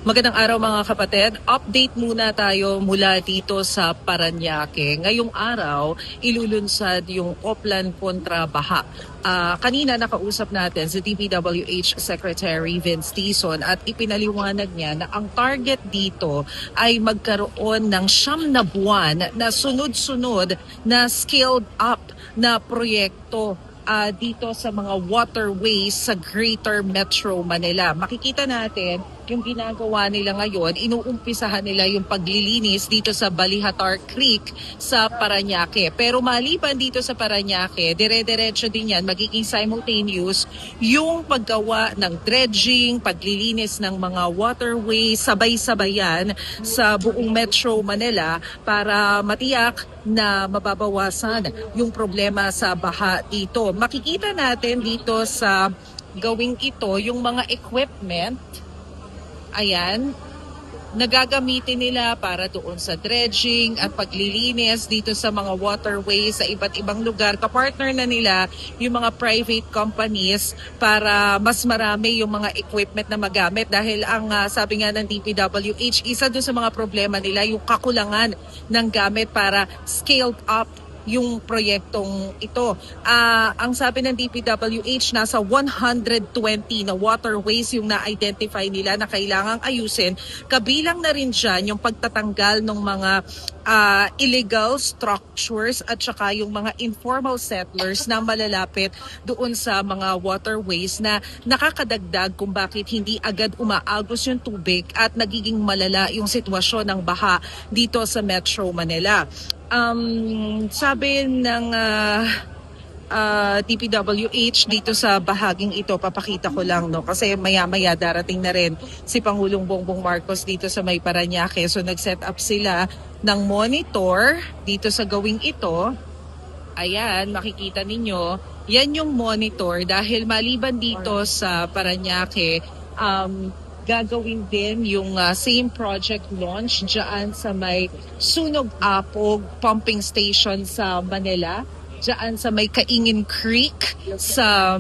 Magandang araw mga kapatid. Update muna tayo mula dito sa Parañaque. Ngayong araw, ilulunsad yung Oplan kontra Baha. Kanina nakausap natin si DPWH Secretary Vince Tison at ipinaliwanag niya na ang target dito ay magkaroon ng 9 na buwan na sunod-sunod na scaled up na proyekto dito sa mga waterways sa Greater Metro Manila. Makikita natin yung ginagawa nila ngayon, inuumpisahan nila yung paglilinis dito sa Balihatar Creek sa Parañaque. Pero maliban dito sa Parañaque, dire-diretso din yan, magiging simultaneous yung paggawa ng dredging, paglilinis ng mga waterways, sabay-sabayan sa buong Metro Manila para matiyak na mababawasan yung problema sa baha dito. Makikita natin dito sa gawing ito yung mga equipment. Ayan, nagagamitin nila para doon sa dredging at paglilinis dito sa mga waterways sa iba't ibang lugar. Kapartner na nila yung mga private companies para mas marami yung mga equipment na magamit dahil ang sabi nga ng DPWH, isa doon sa mga problema nila yung kakulangan ng gamit para scaled up yung proyektong ito. Ang sabi ng DPWH, nasa 120 na waterways yung na-identify nila na kailangang ayusin. Kabilang na rin dyan yung pagtatanggal ng mga illegal structures at saka yung mga informal settlers na malalapit doon sa mga waterways na nakakadagdag kung bakit hindi agad umaagos yung tubig at nagiging malala yung sitwasyon ng baha dito sa Metro Manila. Sabi ng DPWH dito sa bahaging ito, papakita ko lang no kasi maya-maya darating na rin si Pangulong Bongbong Marcos dito sa may Parañaque. So nag-set up sila ng monitor dito sa gawing ito. Ayan, makikita ninyo, yan yung monitor dahil maliban dito sa Parañaque, gagawin din yung same project launch dyan sa may Sunog Apog pumping station sa Manila, dyan sa may Kaingin Creek sa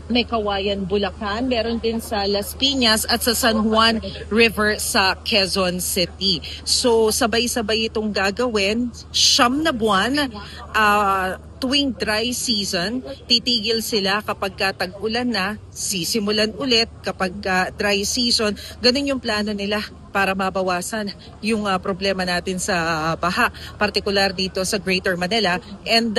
may Kawayan, Bulacan, meron din sa Las Piñas at sa San Juan River sa Quezon City. So sabay-sabay itong gagawin, 9 na buwan. Tuwing dry season, titigil sila kapag tag-ulan na, sisimulan ulit kapag dry season. Ganun yung plano nila para mabawasan yung problema natin sa baha, partikular dito sa Greater Manila. And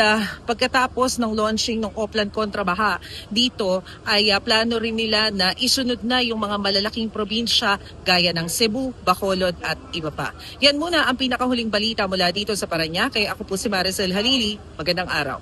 pagkatapos ng launching ng Oplan kontra Baha, dito ay plano rin nila na isunod na yung mga malalaking probinsya gaya ng Cebu, Bacolod at iba pa. Yan muna ang pinakahuling balita mula dito sa Parañaque. Ako po si Maricel Halili. Magandang araw.